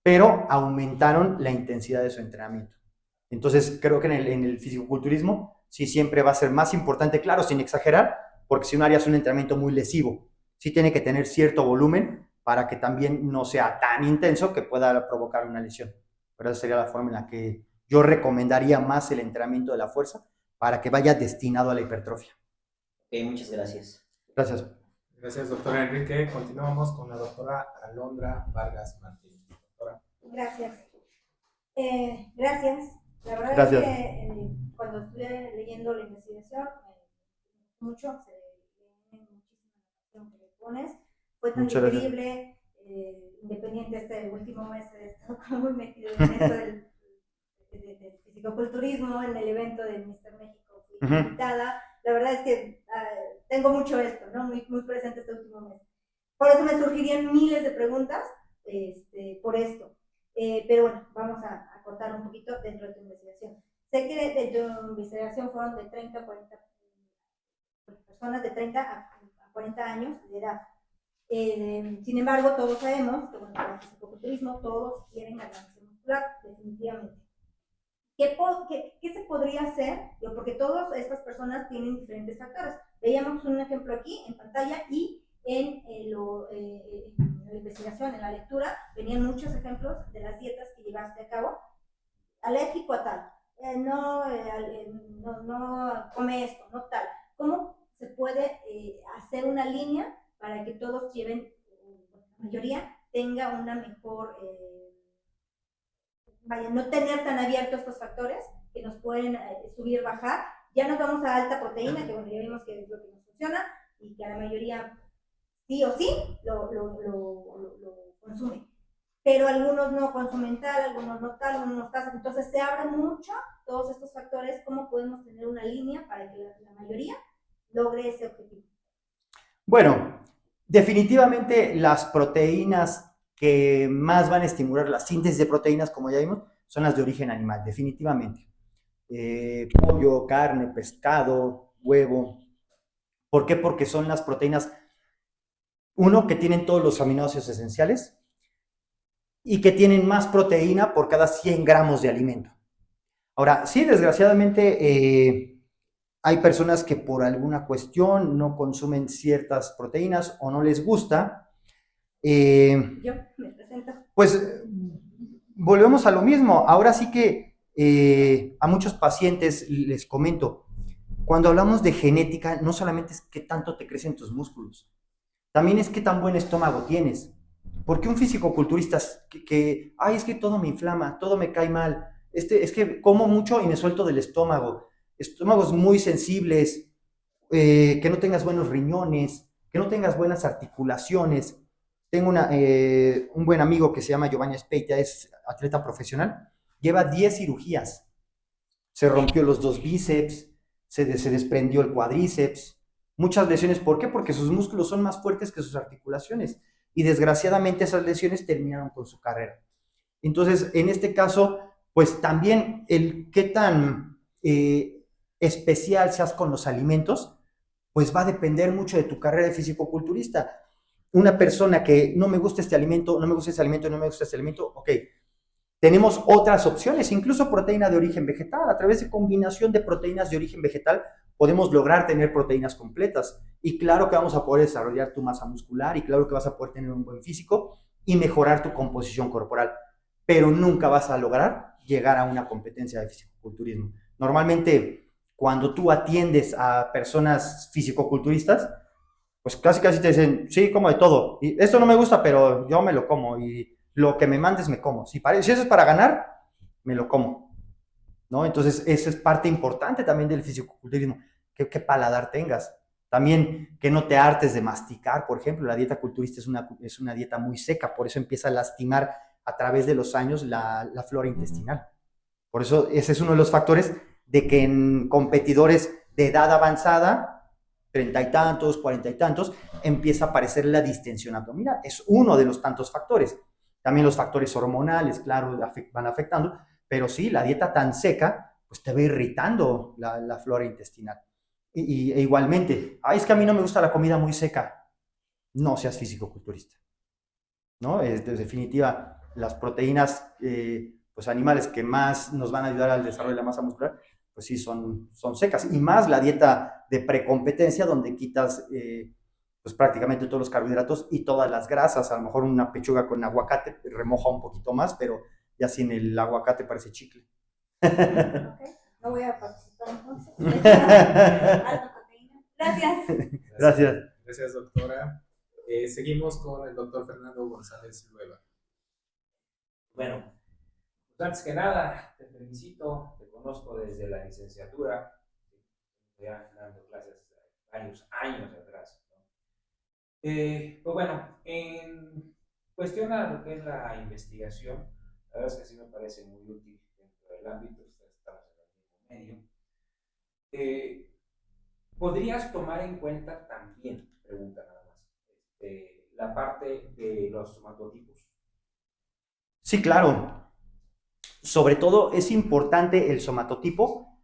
pero aumentaron la intensidad de su entrenamiento. Entonces, creo que en el fisicoculturismo sí siempre va a ser más importante, claro, sin exagerar, porque si no harías un entrenamiento muy lesivo, sí tiene que tener cierto volumen para que también no sea tan intenso que pueda provocar una lesión. Pero esa sería la forma en la que yo recomendaría más el entrenamiento de la fuerza para que vaya destinado a la hipertrofia. Ok, muchas gracias. Gracias. Gracias, doctora Enrique. Continuamos con la doctora Alondra Vargas Martín. Gracias. Gracias. La verdad Gracias. es que cuando estuve leyendo la investigación, mucho, se lee muchísima información que le pones. Fue tan Muchas gracias. increíble, independiente este último mes he estado como muy metido en esto del fisicoculturismo, en el evento de Mr. México fui Ujú. invitada. La verdad es que tengo mucho esto, ¿no? Muy, muy presente este último mes. Por eso me surgirían miles de preguntas por esto. Pero bueno, vamos a cortar un poquito dentro de tu investigación. Sé que de tu investigación fueron de 30 a 40 personas de 30 a 40 años de edad. Sin embargo, todos sabemos que bueno, para el fisicoculturismo todos quieren ganar masa muscular, definitivamente. ¿Qué se podría hacer? Porque todas estas personas tienen diferentes factores. Veíamos un ejemplo aquí en pantalla y en la investigación, en la lectura, venían muchos ejemplos de las dietas que llevaste a cabo. Alérgico a tal, no come esto, no tal. ¿Cómo se puede hacer una línea para que todos lleven, la mayoría tenga una mejor, no tener tan abiertos estos factores que nos pueden subir, bajar? Ya nos vamos a alta proteína, que bueno, ya vimos que es lo que nos funciona y que a la mayoría sí o sí lo consume. Pero algunos no consumen tal, algunos no tal, algunos no tal. Entonces se abren mucho todos estos factores, cómo podemos tener una línea para que la mayoría logre ese objetivo. Bueno, definitivamente las proteínas que más van a estimular la síntesis de proteínas, como ya vimos, son las de origen animal, definitivamente. Pollo, carne, pescado, huevo. ¿Por qué? Porque son las proteínas, uno, que tienen todos los aminoácidos esenciales y que tienen más proteína por cada 100 gramos de alimento. Ahora, sí, desgraciadamente hay personas que por alguna cuestión no consumen ciertas proteínas o no les gusta. Yo me presento. Pues volvemos a lo mismo. Ahora sí que a muchos pacientes les comento, cuando hablamos de genética, no solamente es qué tanto te crecen tus músculos, también es qué tan buen estómago tienes. Porque un fisicoculturista ay, es que todo me inflama, todo me cae mal, es que como mucho y me suelto del estómago, estómagos muy sensibles, que no tengas buenos riñones, que no tengas buenas articulaciones. Tengo un buen amigo que se llama Giovanni Speitia, es atleta profesional, lleva 10 cirugías, se rompió los 2 bíceps, se desprendió el cuádriceps, muchas lesiones. ¿Por qué? Porque sus músculos son más fuertes que sus articulaciones y desgraciadamente esas lesiones terminaron con su carrera. Entonces, en este caso, pues también el qué tan especial seas con los alimentos, pues va a depender mucho de tu carrera de fisicoculturista. Una persona que no me gusta este alimento, no me gusta este alimento, no me gusta este alimento, ok, tenemos otras opciones, incluso proteína de origen vegetal. A través de combinación de proteínas de origen vegetal podemos lograr tener proteínas completas. Y claro que vamos a poder desarrollar tu masa muscular y claro que vas a poder tener un buen físico y mejorar tu composición corporal. Pero nunca vas a lograr llegar a una competencia de fisicoculturismo. Normalmente, cuando tú atiendes a personas fisicoculturistas, pues casi te dicen, sí, como de todo. Y esto no me gusta, pero yo me lo como. Y lo que me mandes me como. Si eso es para ganar, me lo como, ¿no? Entonces, esa es parte importante también del fisicoculturismo, qué paladar tengas. También que no te hartes de masticar, por ejemplo, la dieta culturista es una dieta muy seca, por eso empieza a lastimar a través de los años la flora intestinal. Por eso ese es uno de los factores de que en competidores de edad avanzada, 30 y tantos, 40 y tantos, empieza a aparecer la distensión abdominal. Es uno de los tantos factores. También los factores hormonales, claro, van afectando, pero sí, la dieta tan seca, pues te va irritando la flora intestinal. E igualmente, es que a mí no me gusta la comida muy seca. No seas fisicoculturista, ¿no? De definitiva, las proteínas pues animales que más nos van a ayudar al desarrollo de la masa muscular, pues sí, son secas. Y más la dieta de precompetencia, donde quitas pues prácticamente todos los carbohidratos y todas las grasas. A lo mejor una pechuga con aguacate remoja un poquito más, pero ya sin el aguacate parece chicle. Okay. No voy a participar entonces. Gracias. Gracias. Gracias, doctora. Seguimos con el doctor Fernando González Lueva. Bueno, pues antes que nada, te felicito, te conozco desde la licenciatura, ya dando clases varios años atrás, ¿no? Pues bueno, en cuestión a lo que es la investigación, la verdad es que sí me parece muy útil dentro del ámbito, ustedes estamos en el mismo medio. Eh, ¿Podrías tomar en cuenta también, pregunta nada más, la parte de los somatotipos? Sí, claro. Sobre todo es importante el somatotipo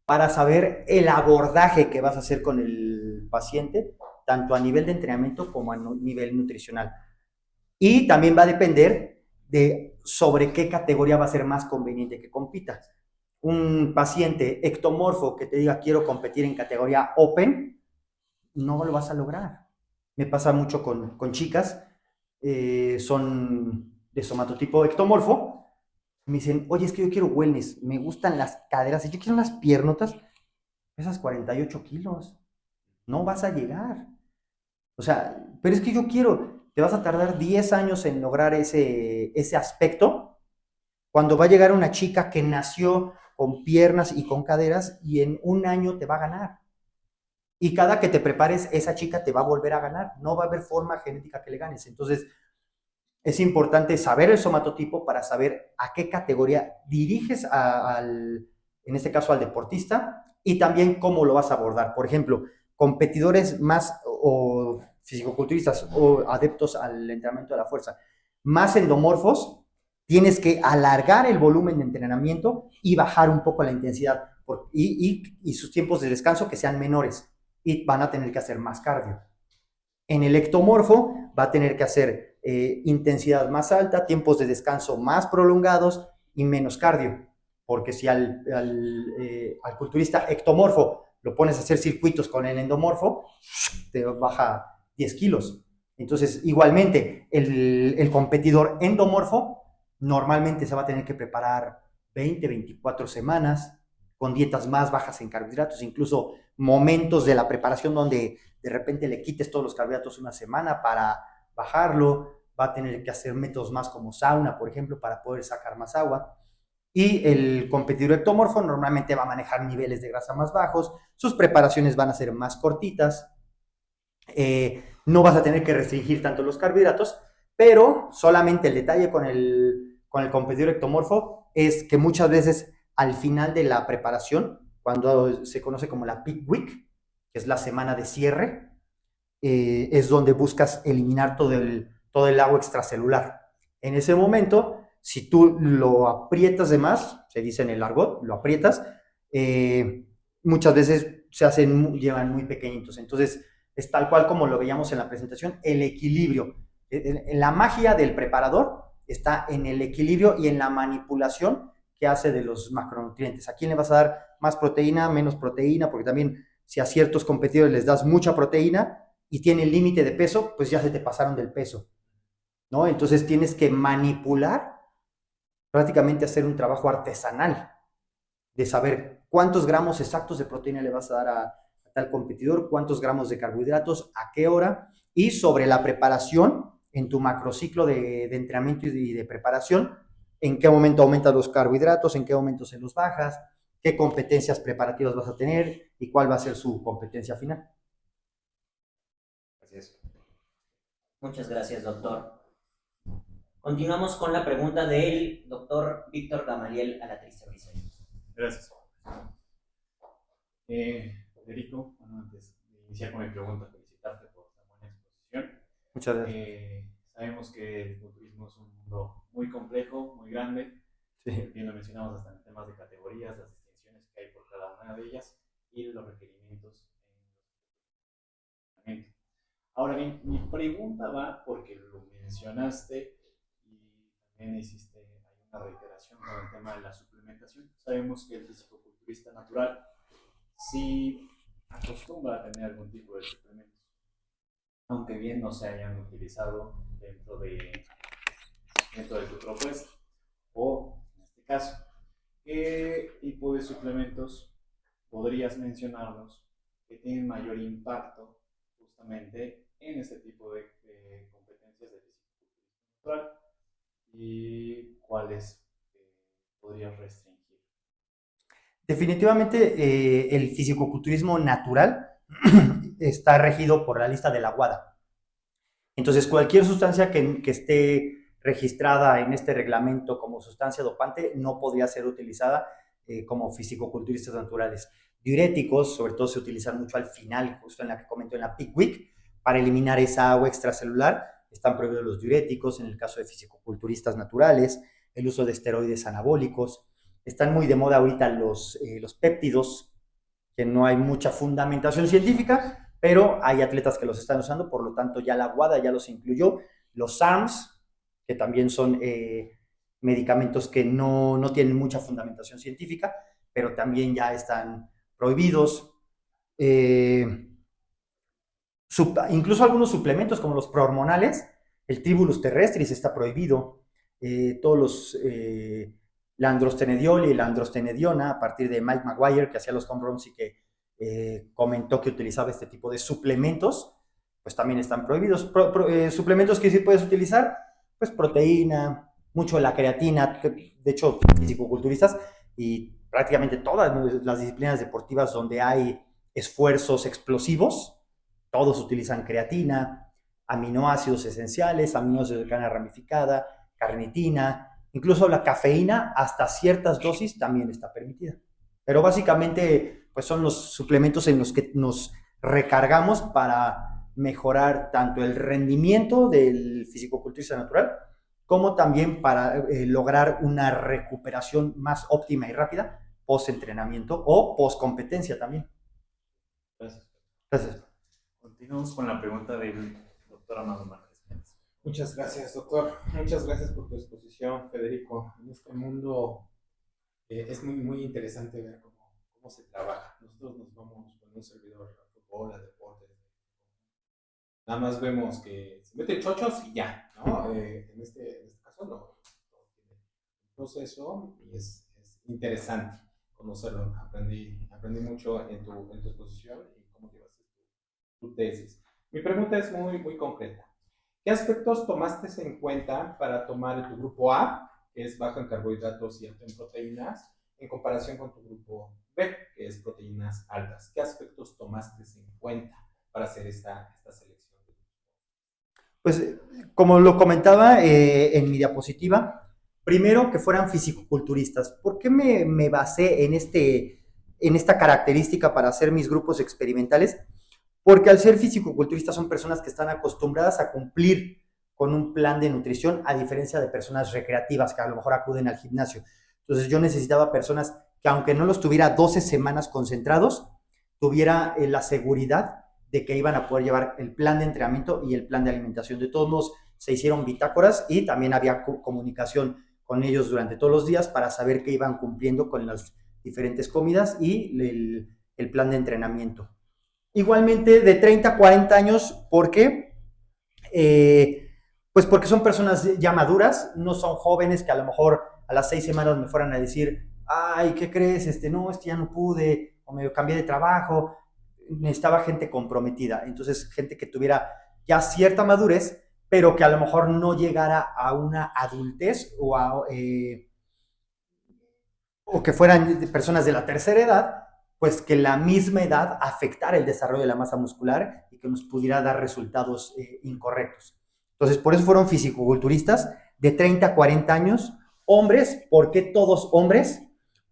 para saber el abordaje que vas a hacer con el paciente, tanto a nivel de entrenamiento como a nivel nutricional. Y también va a depender de sobre qué categoría va a ser más conveniente que compita. Un paciente ectomorfo que te diga quiero competir en categoría open, no lo vas a lograr. Me pasa mucho con chicas, son de somatotipo ectomorfo, me dicen, oye, es que yo quiero wellness, me gustan las caderas, y yo quiero unas piernotas, pesas 48 kilos, no vas a llegar. O sea, pero es que yo quiero, te vas a tardar 10 años en lograr ese aspecto, cuando va a llegar una chica que nació con piernas y con caderas y en un año te va a ganar. Y cada que te prepares, esa chica te va a volver a ganar. No va a haber forma genética que le ganes. Entonces, es importante saber el somatotipo para saber a qué categoría diriges en este caso al deportista, y también cómo lo vas a abordar. Por ejemplo, competidores más o fisicoculturistas o adeptos al entrenamiento de la fuerza más endomorfos, tienes que alargar el volumen de entrenamiento y bajar un poco la intensidad y sus tiempos de descanso que sean menores, y van a tener que hacer más cardio. En el ectomorfo va a tener que hacer intensidad más alta, tiempos de descanso más prolongados y menos cardio. Porque si al culturista ectomorfo lo pones a hacer circuitos con el endomorfo, te baja 10 kilos. Entonces, igualmente, el competidor endomorfo normalmente se va a tener que preparar 20, 24 semanas con dietas más bajas en carbohidratos, incluso momentos de la preparación donde de repente le quites todos los carbohidratos una semana para bajarlo, va a tener que hacer métodos más como sauna, por ejemplo, para poder sacar más agua. Y el competidor ectomorfo normalmente va a manejar niveles de grasa más bajos, sus preparaciones van a ser más cortitas, no vas a tener que restringir tanto los carbohidratos, pero solamente el detalle con el competidor ectomorfo es que muchas veces al final de la preparación, cuando se conoce como la peak week, que es la semana de cierre, es donde buscas eliminar todo el agua extracelular. En ese momento, si tú lo aprietas de más, se dice en el argot, lo aprietas, muchas veces llevan muy pequeñitos. Entonces, es tal cual como lo veíamos en la presentación, el equilibrio. La magia del preparador está en el equilibrio y en la manipulación que hace de los macronutrientes. ¿A quién le vas a dar más proteína, menos proteína? Porque también si a ciertos competidores les das mucha proteína y tienen límite de peso, pues ya se te pasaron del peso, ¿no? Entonces tienes que manipular, prácticamente hacer un trabajo artesanal de saber cuántos gramos exactos de proteína le vas a dar a tal competidor, cuántos gramos de carbohidratos, a qué hora, y sobre la preparación en tu macrociclo de entrenamiento y de preparación, en qué momento aumentas los carbohidratos, en qué momento se los bajas, qué competencias preparativas vas a tener y cuál va a ser su competencia final. Así es. Muchas gracias, doctor. Continuamos con la pregunta del doctor Víctor Gamaliel Alatriste Briceño. Gracias. Federico, bueno, antes de iniciar con mi pregunta, felicitarte por la buena exposición. Muchas gracias. Sabemos que el culturismo es un mundo muy complejo, muy grande. Sí. Bien lo mencionamos hasta en temas de categorías, las distinciones que hay por cada una de ellas y los requerimientos en los. Ahora bien, mi pregunta va porque lo mencionaste y también hiciste hay una reiteración con el tema de la suplementación. Sabemos que el fisicoculturista natural sí acostumbra a tener algún tipo de suplementos, aunque bien no se hayan utilizado dentro de tu propuesta. O, en este caso, ¿qué tipo de suplementos podrías mencionarnos que tienen mayor impacto justamente en este tipo de competencias de fisicoculturismo natural? ¿Y cuáles podrías restringir? Definitivamente el fisicoculturismo natural está regido por la lista de la WADA. Entonces, cualquier sustancia que esté registrada en este reglamento como sustancia dopante no podría ser utilizada como fisicoculturistas naturales. Diuréticos, sobre todo se utilizan mucho al final, justo en la que comento en la Peak Week, para eliminar esa agua extracelular. Están prohibidos los diuréticos en el caso de fisicoculturistas naturales, el uso de esteroides anabólicos. Están muy de moda ahorita los péptidos, que no hay mucha fundamentación científica, pero hay atletas que los están usando, por lo tanto ya la WADA ya los incluyó. Los SARMs, que también son medicamentos que no tienen mucha fundamentación científica, pero también ya están prohibidos. Incluso algunos suplementos como los prohormonales, el Tribulus terrestris está prohibido, todos los la androstenediol y la androstenediona, a partir de Mike Maguire, que hacía los home runs y que comentó que utilizaba este tipo de suplementos, pues también están prohibidos. Suplementos que sí puedes utilizar, pues proteína, mucho la creatina, que, de hecho, fisicoculturistas y prácticamente todas las disciplinas deportivas donde hay esfuerzos explosivos, todos utilizan creatina, aminoácidos esenciales, aminoácidos de cadena ramificada, carnitina, incluso la cafeína hasta ciertas dosis también está permitida. Pero básicamente pues son los suplementos en los que nos recargamos para mejorar tanto el rendimiento del fisicoculturista natural como también para lograr una recuperación más óptima y rápida post-entrenamiento o post-competencia también. Gracias. Gracias. Continuamos con la pregunta del doctor Amado Márquez. Muchas gracias, doctor. Muchas gracias por tu exposición, Federico. En este mundo es muy interesante ver cómo se trabaja. Nosotros nos vamos con un servidor a fútbol, a deportes. Nada más vemos que se meten chochos y ya, ¿no? En este caso no tiene un proceso y es interesante conocerlo. Aprendí mucho en tu exposición y cómo llevaste tu tesis. Mi pregunta es muy concreta. ¿Qué aspectos tomaste en cuenta para tomar tu grupo A, que es bajo en carbohidratos y alto en proteínas, en comparación con tu grupo B, que es proteínas altas? ¿Qué aspectos tomaste en cuenta para hacer esta selección? Pues como lo comentaba en mi diapositiva, primero que fueran fisicoculturistas. ¿Por qué me basé en esta característica para hacer mis grupos experimentales? Porque al ser fisicoculturistas son personas que están acostumbradas a cumplir con un plan de nutrición, a diferencia de personas recreativas que a lo mejor acuden al gimnasio. Entonces yo necesitaba personas que, aunque no los tuviera 12 semanas concentrados, tuviera la seguridad de que iban a poder llevar el plan de entrenamiento y el plan de alimentación. De todos modos, se hicieron bitácoras y también había comunicación con ellos durante todos los días para saber que iban cumpliendo con las diferentes comidas y el plan de entrenamiento. Igualmente de 30 a 40 años, ¿por qué? Pues porque son personas ya maduras, no son jóvenes que a lo mejor a las 6 semanas me fueran a decir, ay, ¿qué crees? No, es que ya no pude, o me cambié de trabajo. Necesitaba gente comprometida, entonces gente que tuviera ya cierta madurez, pero que a lo mejor no llegara a una adultez o que fueran personas de la tercera edad, pues que la misma edad afectara el desarrollo de la masa muscular y que nos pudiera dar resultados incorrectos. Entonces, por eso fueron fisicoculturistas de 30 a 40 años, hombres. ¿Por qué todos hombres?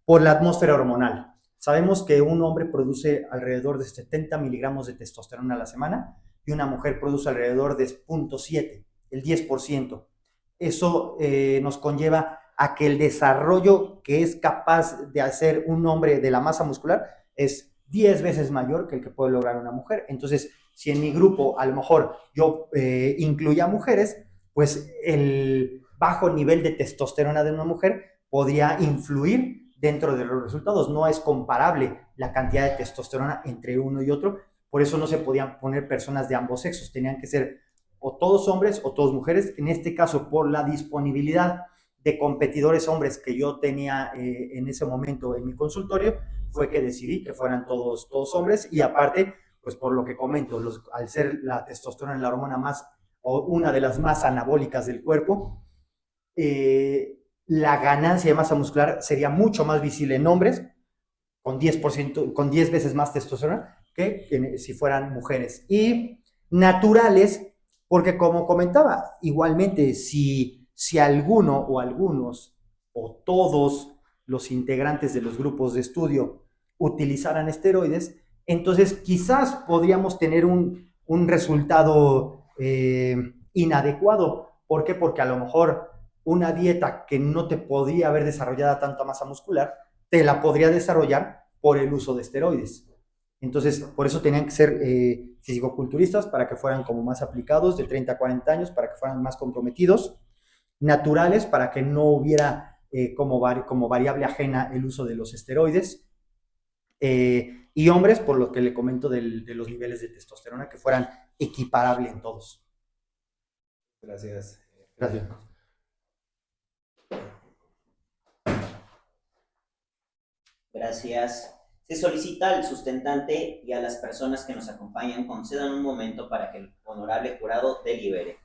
Por la atmósfera hormonal. Sabemos que un hombre produce alrededor de 70 miligramos de testosterona a la semana y una mujer produce alrededor de 0.7, el 10%. Eso nos conlleva a que el desarrollo que es capaz de hacer un hombre de la masa muscular es 10 veces mayor que el que puede lograr una mujer. Entonces, si en mi grupo a lo mejor yo incluya mujeres, pues el bajo nivel de testosterona de una mujer podría influir dentro de los resultados. No es comparable la cantidad de testosterona entre uno y otro, por eso no se podían poner personas de ambos sexos, tenían que ser o todos hombres o todas mujeres. En este caso, por la disponibilidad de competidores hombres que yo tenía en ese momento en mi consultorio, fue que decidí que fueran todos hombres. Y aparte, pues por lo que comento, al ser la testosterona la hormona más, o una de las más anabólicas del cuerpo, la ganancia de masa muscular sería mucho más visible en hombres, con 10%, con 10 veces más testosterona, que si fueran mujeres. Y naturales, porque como comentaba, igualmente, si alguno o algunos o todos los integrantes de los grupos de estudio utilizaran esteroides, entonces quizás podríamos tener un resultado inadecuado. ¿Por qué? Porque a lo mejor una dieta que no te podría haber desarrollado tanta masa muscular, te la podría desarrollar por el uso de esteroides. Entonces, por eso tenían que ser fisicoculturistas, para que fueran como más aplicados, de 30 a 40 años, para que fueran más comprometidos, naturales, para que no hubiera como variable ajena el uso de los esteroides, y hombres, por lo que le comento de los niveles de testosterona, que fueran equiparables en todos. Gracias. Gracias. Gracias. Se solicita al sustentante y a las personas que nos acompañan concedan un momento para que el honorable jurado delibere.